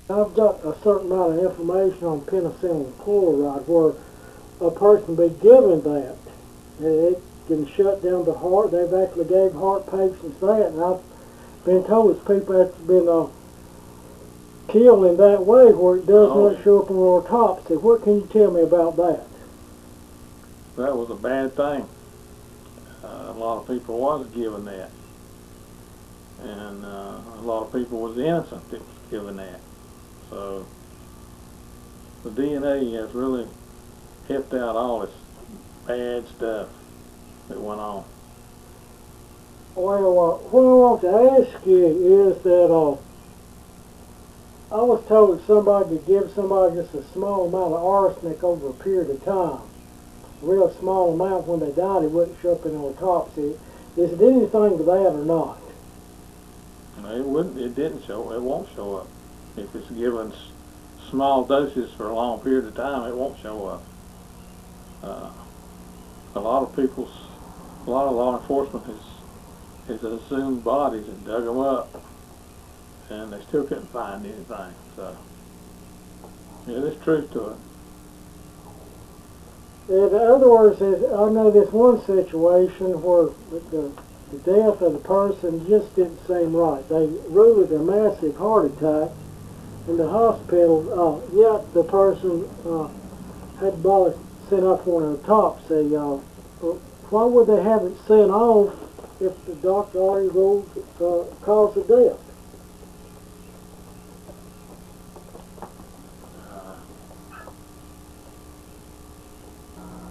I've got a certain amount of information on penicillin chloride where a person be given that. It can shut down the heart. They've actually gave heart patients that, and I've been told it's people that's been killed in that way where it does Oh, not show up on autopsy. What can you tell me about that? that was a bad thing. A lot of people was given that, and a lot of people was innocent that was given that. So the DNA has really helped out all this bad stuff that went on. Well, what I want to ask you is that I was told that somebody could give somebody just a small amount of arsenic over a period of time. A real small amount when they died, it wouldn't show up in an autopsy. Is it anything to that or not? It wouldn't. It didn't show. It won't show up if it's given small doses for a long period of time. It won't show up. Uh, a lot of a lot of law enforcement has assumed bodies and dug them up, and they still couldn't find anything. So yeah, there's truth to it. In other words, I know this one situation where the death of the person just didn't seem right. They ruled it a massive heart attack in the hospital, yet the person had body sent off for an autopsy. Why would they have it sent off if the doctor already ruled the cause of death?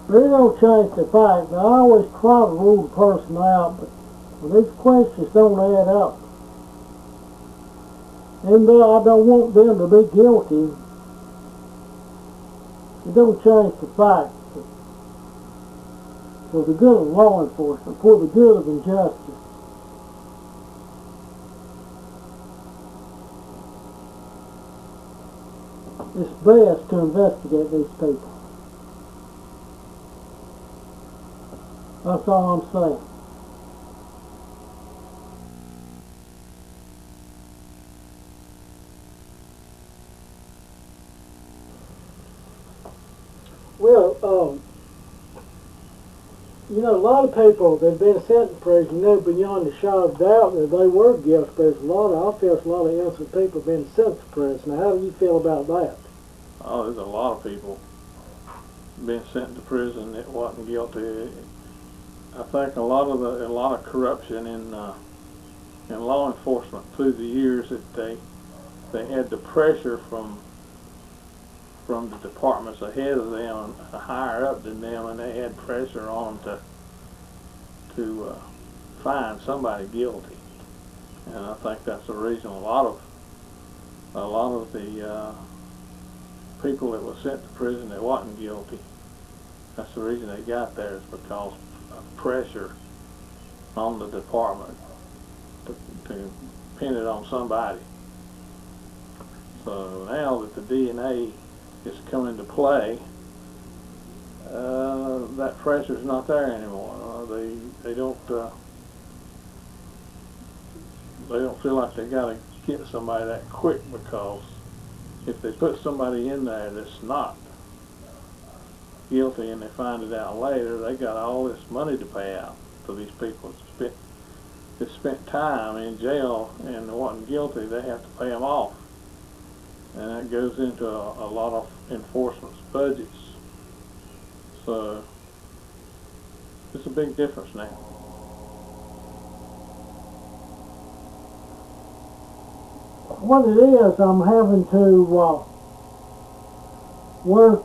They don't change the fact. Now, I always try to rule the person out, but when these questions don't add up, and I don't want them to be guilty, it don't change the fact. For the good of law enforcement, for the good of injustice, it's best to investigate these people. That's all I'm saying. Well, a lot of people that have been sent to prison know beyond a shadow of doubt that they were guilty. There's I feel there's a lot of innocent people being sent to prison. Now, how do you feel about that? Oh, there's a lot of people been sent to prison that wasn't guilty. I think a lot of corruption in law enforcement through the years that they had the pressure from the departments ahead of them, higher up than them, and they had pressure on them to find somebody guilty. And I think that's the reason a lot of the people that were sent to prison that wasn't guilty. That's the reason they got there, is because of pressure on the department to pin it on somebody. So now that the DNA is come into play, that pressure's not there anymore. They don't feel like they got to get somebody that quick, because if they put somebody in there that's not guilty and they find it out later, they got all this money to pay out to these people that spent time in jail and wasn't guilty. They have to pay them off, and that goes into a lot of enforcement's budgets. So it's a big difference now. What it is, I'm having to work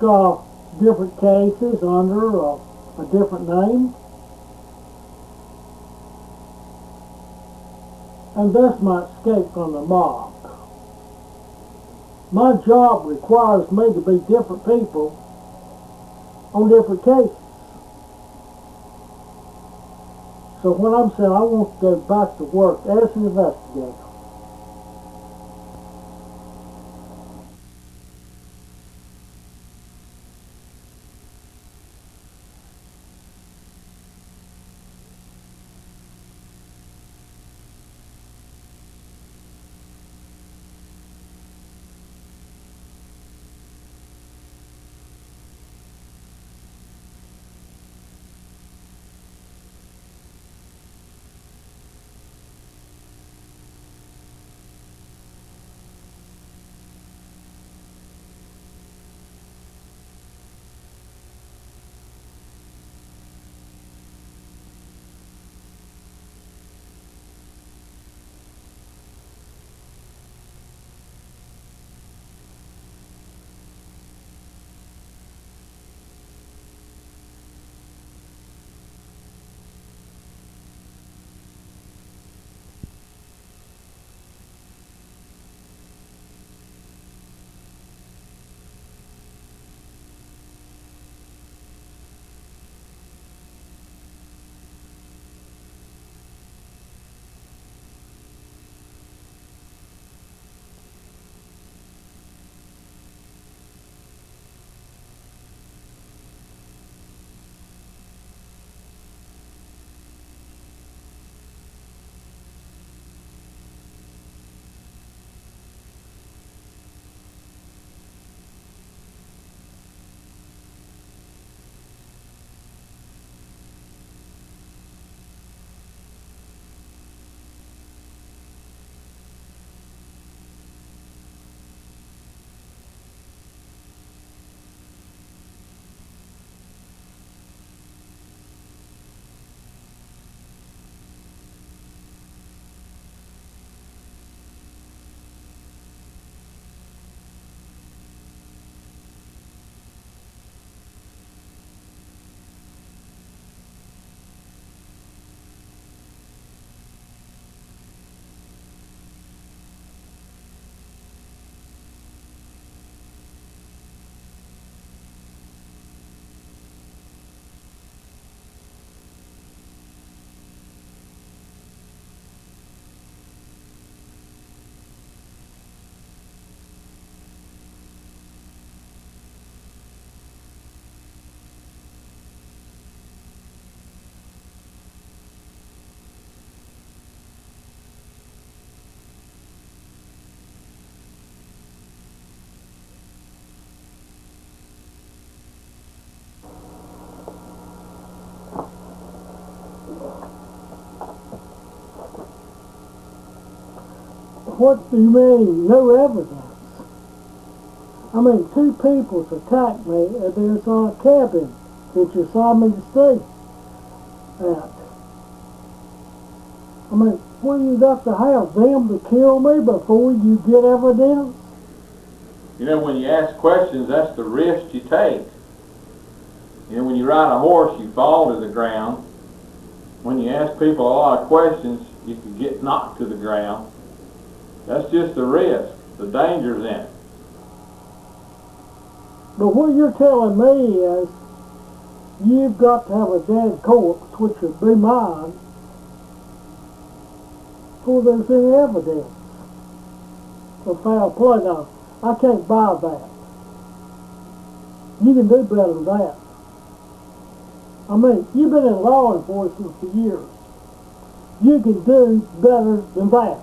different cases under a different name, and that's my escape from the mob. My job requires me to be different people on different cases. So what I'm saying, I want to go back to work as an investigator. What do you mean, no evidence? I mean, two people's attacked me at this cabin that you saw me stay at. I mean, what you got to have them to kill me before you get evidence? You know, when you ask questions, that's the risk you take. You know, when you ride a horse, you fall to the ground. When you ask people a lot of questions, you can get knocked to the ground. That's just the risk. The danger's in it. But what you're telling me is you've got to have a dead corpse, which would be mine, before there's any evidence of foul play. Now, I can't buy that. You can do better than that. I mean, you've been in law enforcement for years. You can do better than that.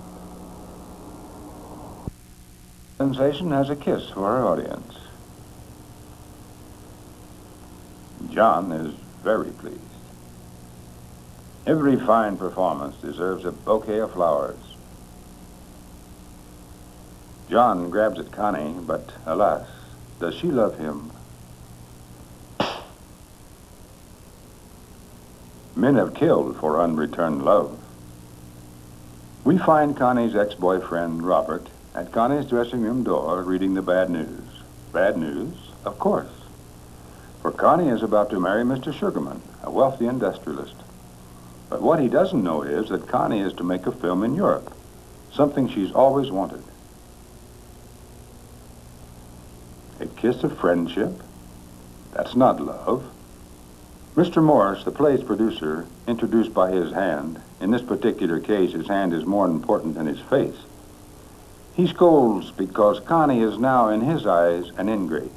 Sensation has a kiss for our audience. John is very pleased. Every fine performance deserves a bouquet of flowers. John grabs at Connie, but alas, does she love him? Men have killed for unreturned love. We find Connie's ex-boyfriend, Robert, at Connie's dressing room door reading the bad news. Bad news? Of course. For Connie is about to marry Mr. Sugarman, a wealthy industrialist. But what he doesn't know is that Connie is to make a film in Europe, something she's always wanted. A kiss of friendship? That's not love. Mr. Morris, the play's producer, introduced by his hand. In this particular case, his hand is more important than his face. He scolds because Connie is now, in his eyes, an ingrate.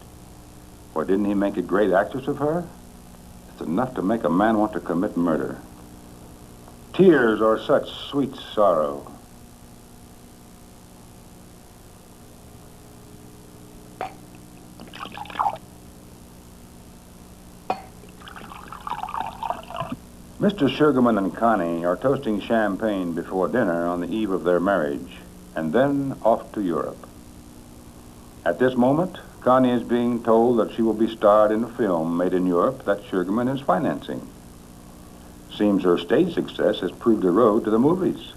Or didn't he make a great actress of her? It's enough to make a man want to commit murder. Tears are such sweet sorrow. Mr. Sugarman and Connie are toasting champagne before dinner on the eve of their marriage, and then off to Europe. At this moment, Connie is being told that she will be starred in a film made in Europe that Sugarman is financing. Seems her stage success has proved a road to the movies.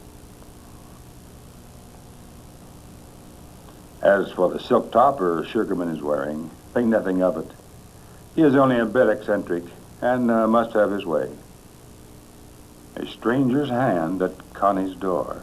As for the silk topper Sugarman is wearing, think nothing of it. He is only a bit eccentric and must have his way. A stranger's hand at Connie's door.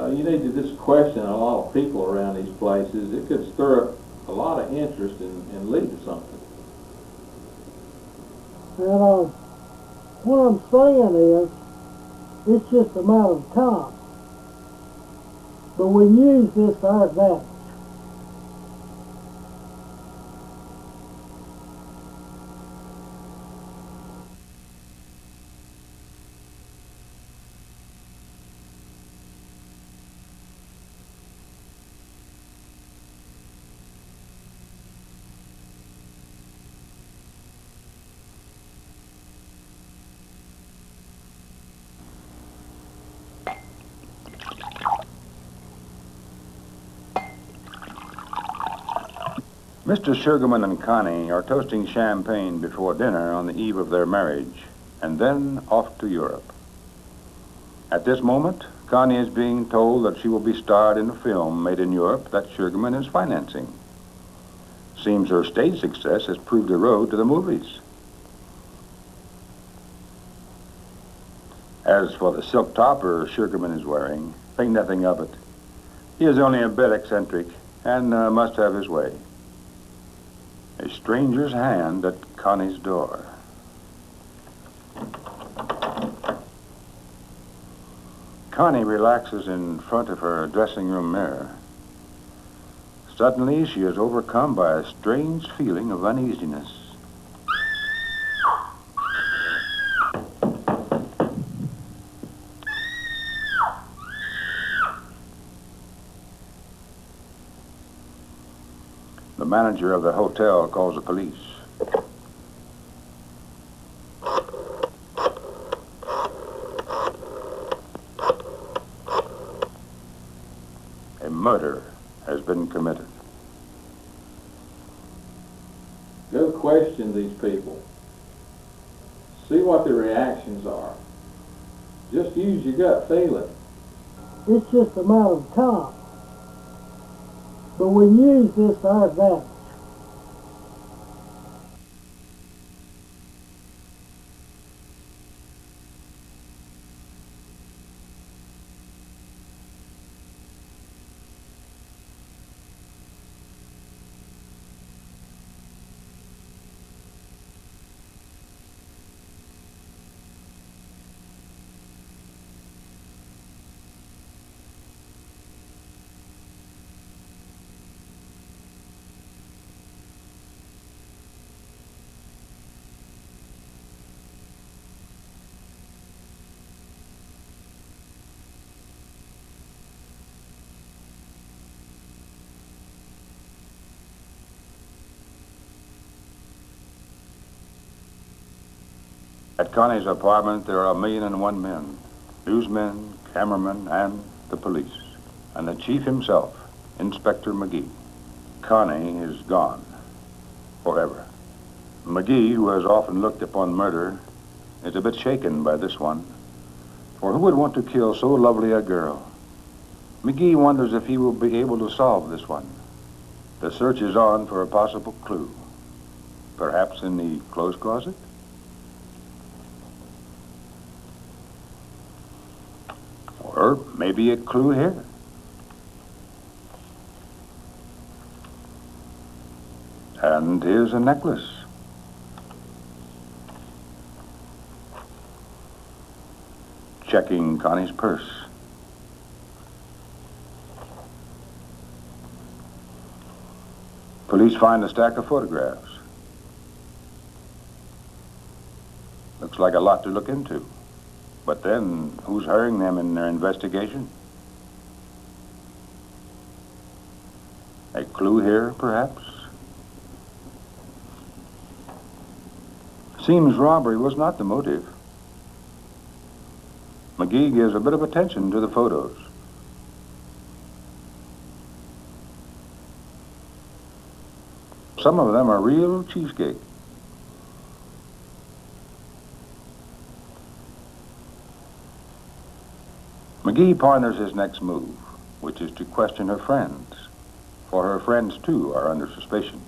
You need to just question a lot of people around these places. It could stir up a lot of interest and lead to something. And what I'm saying is, it's just a matter of time. But we use this to our advantage. Mr. Sugarman and Connie are toasting champagne before dinner on the eve of their marriage, and then off to Europe. At this moment, Connie is being told that she will be starred in a film made in Europe that Sugarman is financing. Seems her stage success has proved a road to the movies. As for the silk topper Sugarman is wearing, think nothing of it. He is only a bit eccentric and must have his way. A stranger's hand at Connie's door. Connie relaxes in front of her dressing room mirror. Suddenly, she is overcome by a strange feeling of uneasiness. The manager of the hotel calls the police. A murder has been committed. Go question these people. See what their reactions are. Just use your gut feeling. It's just a matter of time. But we use this to our advantage. At Connie's apartment, there are 1,000,001 men. Newsmen, cameramen, and the police. And the chief himself, Inspector McGee. Connie is gone. Forever. McGee, who has often looked upon murder, is a bit shaken by this one. For who would want to kill so lovely a girl? McGee wonders if he will be able to solve this one. The search is on for a possible clue. Perhaps in the clothes closet? Or maybe a clue here. And here's a necklace. Checking Connie's purse. Police find a stack of photographs. Looks like a lot to look into. But then, who's hiring them in their investigation? A clue here, perhaps? Seems robbery was not the motive. McGee gives a bit of attention to the photos. Some of them are real cheesecake. McGee ponders his next move, which is to question her friends, for her friends, too, are under suspicion.